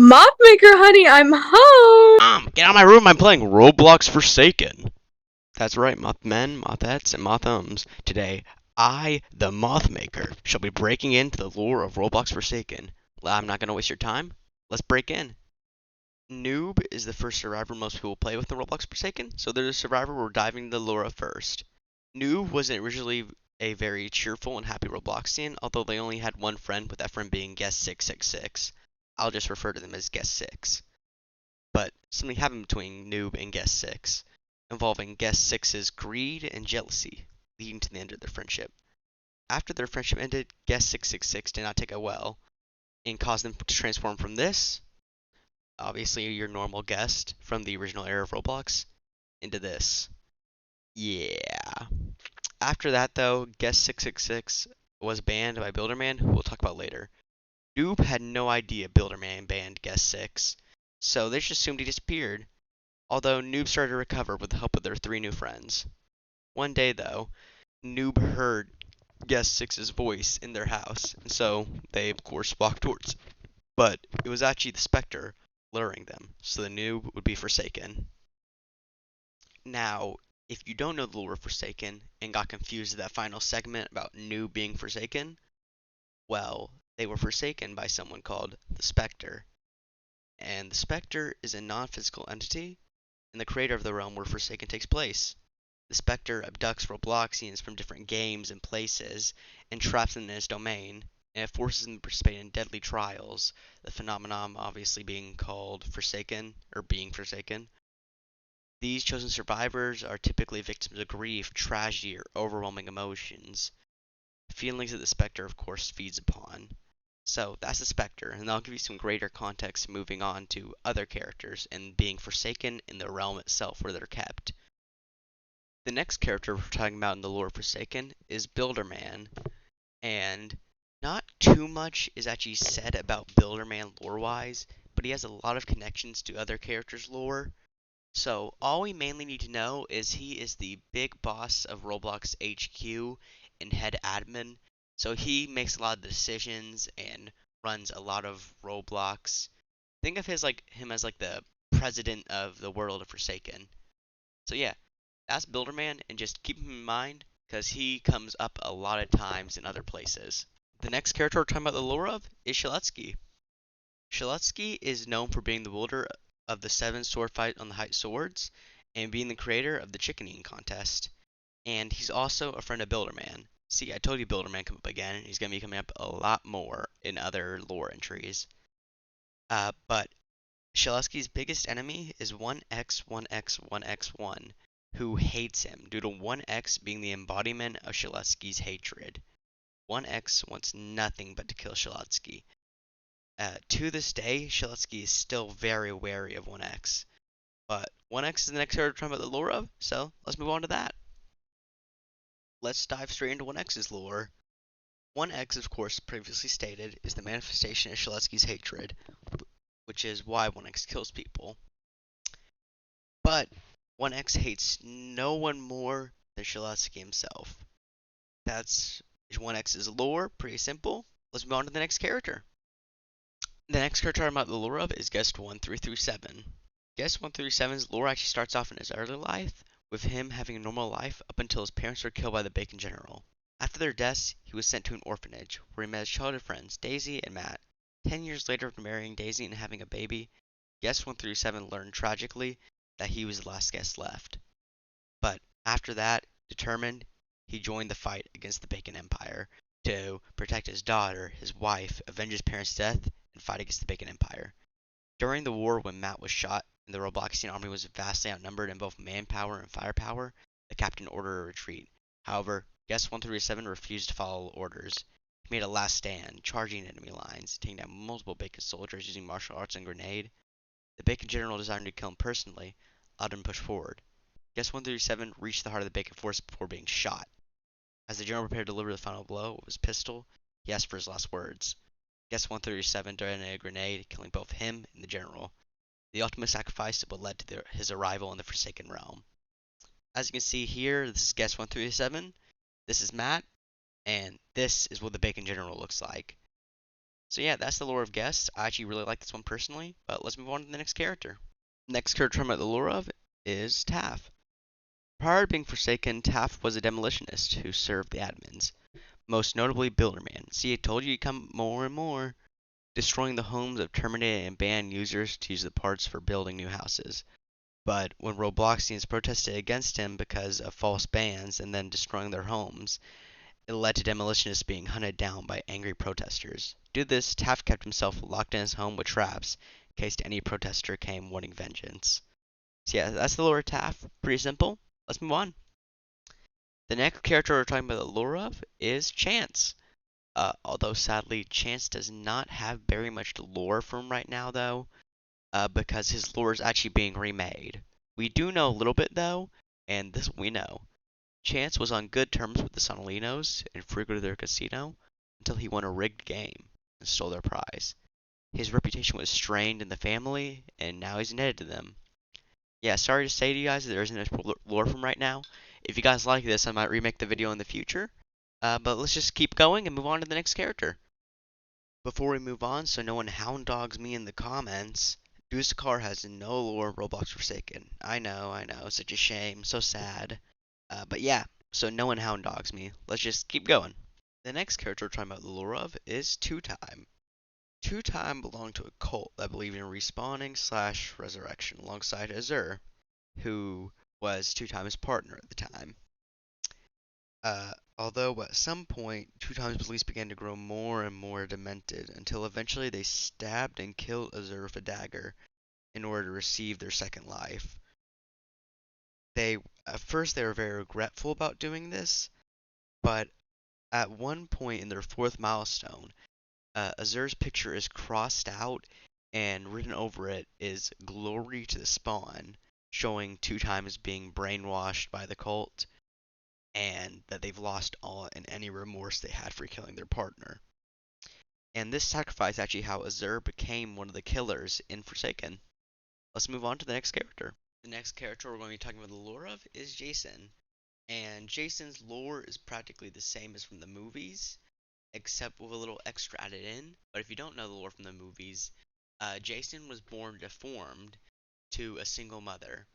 Mop Maker, honey, I'm home! Get out of my room. I'm playing Roblox Forsaken. That's right, Mothmen, Mothettes, and Mothums. Today, I, the Moth Maker, shall be breaking into the lore of Roblox Forsaken. I'm not going to waste your time. Let's break in. Noob is the first survivor most people play with in Roblox Forsaken, so there's a survivor we're diving into the lore of first. Noob wasn't originally a very cheerful and happy Robloxian, although they only had one friend, with that friend being Guest 666. I'll just refer to them as Guest 6. But something happened between Noob and Guest 6, involving Guest 6's greed and jealousy, leading to the end of their friendship. After their friendship ended, Guest 666 did not take it well, and caused them to transform from this, obviously your normal guest from the original era of Roblox, into this. Yeah. After that, though, Guest 666 was banned by Builderman, who we'll talk about later. Noob had no idea Builderman banned Guest 6, so they just assumed he disappeared. Although Noob started to recover with the help of their three new friends. One day, though, Noob heard Guest Six's voice in their house, and so they, of course, walked towards it. But it was actually the Spectre luring them, so the Noob would be forsaken. Now, if you don't know the lore of Forsaken and got confused at that final segment about Noob being forsaken, well, they were forsaken by someone called the Spectre. And the Spectre is a non-physical entity and the creator of the realm where Forsaken takes place. The Spectre abducts Robloxians from different games and places and traps them in his domain, and it forces them to participate in deadly trials, the phenomenon obviously being called Forsaken, or being Forsaken. These chosen survivors are typically victims of grief, tragedy, or overwhelming emotions, feelings that the Spectre, of course, feeds upon. So that's the Spectre, and I'll give you some greater context moving on to other characters and being forsaken in the realm itself where they're kept. The next character we're talking about in the lore of Forsaken is Builderman, and not too much is actually said about Builderman lore-wise, but he has a lot of connections to other characters' lore. So all we mainly need to know is he is the big boss of Roblox HQ and head admin. So he makes a lot of decisions and runs a lot of Roblox. Think of him as like the president of the world of Forsaken. So yeah, that's Builderman, and just keep him in mind because he comes up a lot of times in other places. The next character we're talking about the lore of is Shaletsky. Shaletsky is known for being the wielder of the 7 sword fight on the Height Swords and being the creator of the chicken eating contest. And he's also a friend of Builderman. See, I told you Builderman come up again, and he's going to be coming up a lot more in other lore entries. But Shaletsky's biggest enemy is 1x1x1x1, who hates him due to 1x being the embodiment of Shaletsky's hatred. 1x wants nothing but to kill Shaletsky. To this day, Shaletsky is still very wary of 1x. But 1x is the next character we're talking about the lore of, so let's move on to that. Let's dive straight into 1x's lore. 1x, of course, previously stated, is the manifestation of Shaletsky's hatred, which is why 1x kills people. But 1x hates no one more than Shaletsky himself. That's 1x's lore, pretty simple. Let's move on to the next character. The next character I'm about the lore of is Guest 1337. Guest 137's lore actually starts off in his early life, with him having a normal life up until his parents were killed by the Bacon General. After their deaths, he was sent to an orphanage, where he met his childhood friends, Daisy and Matt. 10 years later, after marrying Daisy and having a baby, Guest 137 learned tragically that he was the last guest left. But after that, determined, he joined the fight against the Bacon Empire to protect his daughter, his wife, avenge his parents' death, and fight against the Bacon Empire. During the war, when Matt was shot and the Robloxian army was vastly outnumbered in both manpower and firepower, the captain ordered a retreat. However, Guest 137 refused to follow orders. He made a last stand, charging enemy lines, taking down multiple Bacon soldiers using martial arts and grenade. The Bacon general, desiring to kill him personally, allowed him to push forward. Guest 137 reached the heart of the Bacon force before being shot. As the general prepared to deliver the final blow with his pistol, he asked for his last words. Guest 137 detonated a grenade, killing both him and the general. The ultimate sacrifice that would lead to his arrival in the Forsaken Realm. As you can see here, this is Guest 137, this is Matt, and this is what the Bacon General looks like. So yeah, that's the lore of Guest. I actually really like this one personally, but let's move on to the next character. Next character I'm about the lore of is Taff. Prior to being Forsaken, Taff was a demolitionist who served the admins, most notably Builderman. See, I told you he'd come more and more, destroying the homes of terminated and banned users to use the parts for building new houses. But when Robloxians protested against him because of false bans and then destroying their homes, it led to demolitionists being hunted down by angry protesters. Due to this, Taft kept himself locked in his home with traps in case any protester came wanting vengeance. So yeah, that's the lore of Taft. Pretty simple. Let's move on. The next character we're talking about the lore of is Chance. Although sadly, Chance does not have very much lore from right now though, because his lore is actually being remade. We do know a little bit though, and this we know. Chance was on good terms with the Sonalinos and frequented their casino until he won a rigged game and stole their prize. His reputation was strained in the family, and now he's indebted to them. Yeah, sorry to say to you guys that there isn't much lore from right now. If you guys like this, I might remake the video in the future. But let's just keep going and move on to the next character. Before we move on, so no one hound dogs me in the comments, Dusakar has no lore Roblox Forsaken. I know, such a shame, so sad. But yeah, so no one hound dogs me. Let's just keep going. The next character we're talking about the lore of is Two Time. Two Time belonged to a cult that believed in respawning slash resurrection alongside Azur, who was Two Time's partner at the time. Although at some point, Two Time's beliefs began to grow more and more demented until eventually they stabbed and killed Azur with a dagger in order to receive their second life. They at first they were very regretful about doing this, but at one point in their fourth milestone, Azur's picture is crossed out, and written over it is "Glory to the Spawn," showing Two Times being brainwashed by the cult, and that they've lost all and any remorse they had for killing their partner. And this sacrifice actually how Azur became one of the killers in Forsaken. Let's move on to the next character. The next character we're going to be talking about the lore of is Jason. And Jason's lore is practically the same as from the movies, except with a little extra added in. But if you don't know the lore from the movies, Jason was born deformed to a single mother.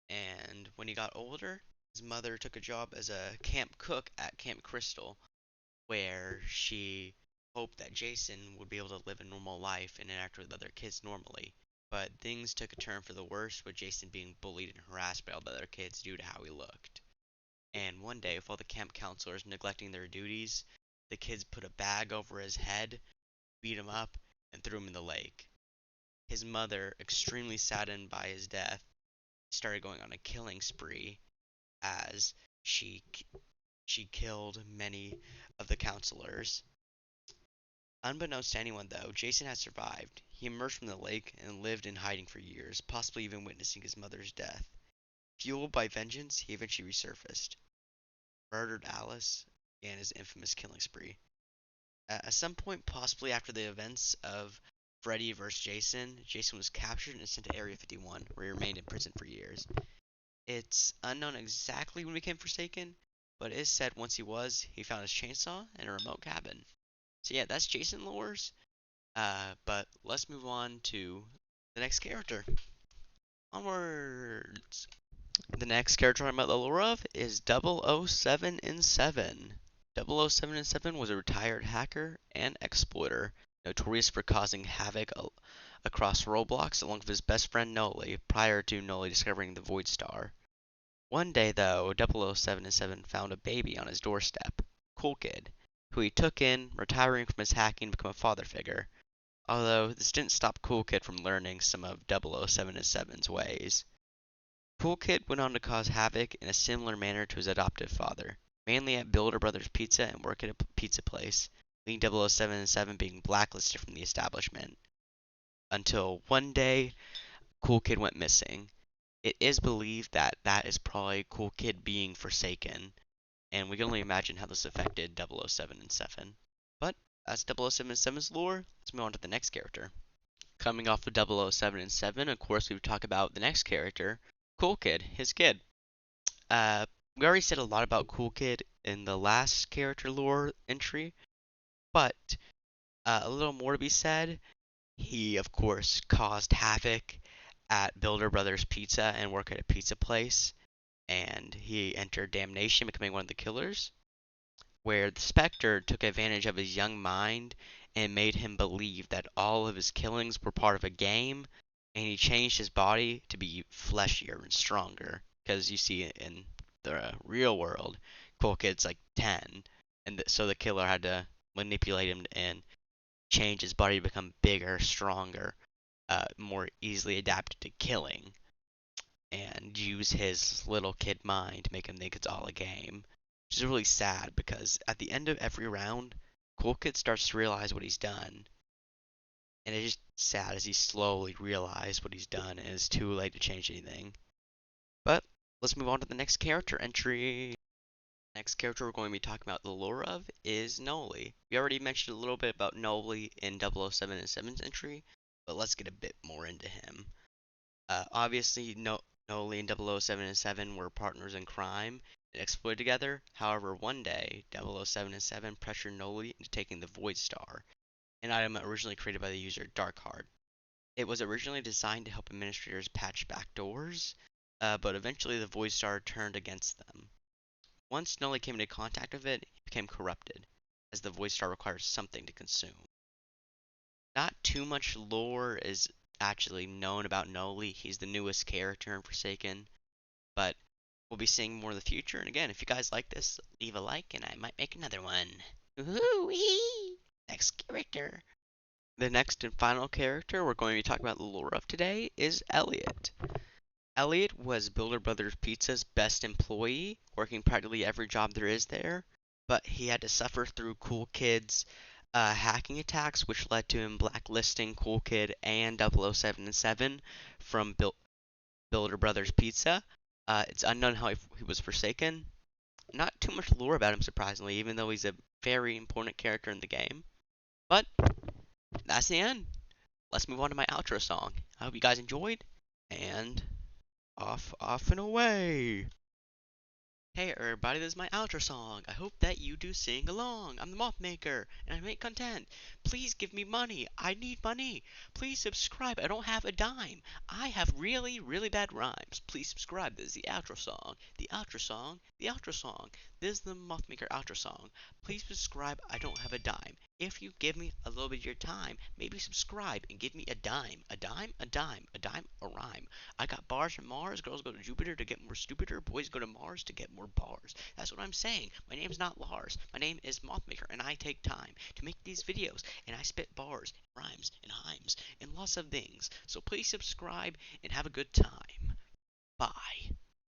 And when he got older, his mother took a job as a camp cook at Camp Crystal, where she hoped that Jason would be able to live a normal life and interact with other kids normally. But things took a turn for the worse, with Jason being bullied and harassed by all the other kids due to how he looked. And one day, with all the camp counselors neglecting their duties, the kids put a bag over his head, beat him up, and threw him in the lake. His mother, extremely saddened by his death, started going on a killing spree as she she killed many of the counselors. Unbeknownst to anyone, though, Jason had survived. He emerged from the lake and lived in hiding for years, possibly even witnessing his mother's death. Fueled by vengeance, he eventually resurfaced, murdered Alice, and his infamous killing spree. At some point, possibly after the events of Freddy vs. Jason, Jason was captured and sent to Area 51, where he remained in prison for years. It's unknown exactly when he became Forsaken, but it is said once he found his chainsaw in a remote cabin. So yeah, that's Jason lores. But let's move on to the next character. Onwards. The next character I'm about the lore of is 007 in 7. 007 in 7 was a retired hacker and exploiter, notorious for causing havoc across Roblox along with his best friend Noli prior to Noli discovering the Void Star. One day, though, 007 in 7 found a baby on his doorstep, Cool Kid, who he took in, retiring from his hacking to become a father figure. Although this didn't stop Cool Kid from learning some of 007 in 7's ways. Cool Kid went on to cause havoc in a similar manner to his adoptive father, mainly at Builder Brothers Pizza and work at a pizza place, leading 007 and 7 being blacklisted from the establishment. Until one day, Cool Kid went missing. It is believed that that is probably Cool Kid being forsaken, and we can only imagine how this affected 007 and 7. But that's 007 and 7's lore. Let's move on to the next character. Coming off of 007 and 7, of course, we would talk about the next character, Cool Kid, his kid. We already said a lot about Cool Kid in the last character lore entry, but A little more to be said. He, of course, caused havoc at Builder Brothers Pizza and worked at a pizza place, and he entered damnation, becoming one of the killers, where the Spectre took advantage of his young mind and made him believe that all of his killings were part of a game, and he changed his body to be fleshier and stronger. Because you see, in the real world, Cool Kid's like 10, and so the killer had to manipulate him and change his body to become bigger, stronger, more easily adapted to killing, and use his little kid mind to make him think it's all a game. Which is really sad because at the end of every round, Cool Kid starts to realize what he's done. And it's just sad as he slowly realizes what he's done and it's too late to change anything. But let's move on to the next character entry. Next character we're going to be talking about the lore of is Noli. We already mentioned a little bit about Noli in 007 and 7's entry, but let's get a bit more into him. Obviously, Noli and 007 and 7 were partners in crime and exploited together. However, one day, 007 and 7 pressured Noli into taking the Void Star, an item originally created by the user Darkheart. It was originally designed to help administrators patch backdoors, but eventually the Void Star turned against them. Once Noli came into contact with it, he became corrupted, as the Void Star requires something to consume. Not too much lore is actually known about Noli. He's the newest character in Forsaken, but we'll be seeing more in the future. And again, if you guys like this, leave a like and I might make another one. Woohoo! Next character. The next and final character we're going to be talking about the lore of today is Elliot. Elliot was Builder Brothers Pizza's best employee, working practically every job there is there, but he had to suffer through Cool Kid's hacking attacks, which led to him blacklisting Cool Kid and 007 and 7 from Builder Brothers Pizza. It's unknown how he was forsaken. Not too much lore about him, surprisingly, even though he's a very important character in the game. But that's the end. Let's move on to my outro song. I hope you guys enjoyed, and off and away. Hey everybody, this is my outro song. I hope that you do sing along. I'm the Moth Maker, and I make content. Please give me money. I need money. Please subscribe. I don't have a dime. I have really, really bad rhymes. Please subscribe. This is the outro song. The outro song. The outro song. This is the Moth Maker outro song. Please subscribe. I don't have a dime. If you give me a little bit of your time, maybe subscribe and give me a dime. A dime, a dime, a dime, a rhyme. I got bars from Mars. Girls go to Jupiter to get more stupider. Boys go to Mars to get more bars. That's what I'm saying. My name's not Lars. My name is Mothmaker, and I take time to make these videos, and I spit bars, rhymes, and hymes, and lots of things. So please subscribe and have a good time. Bye.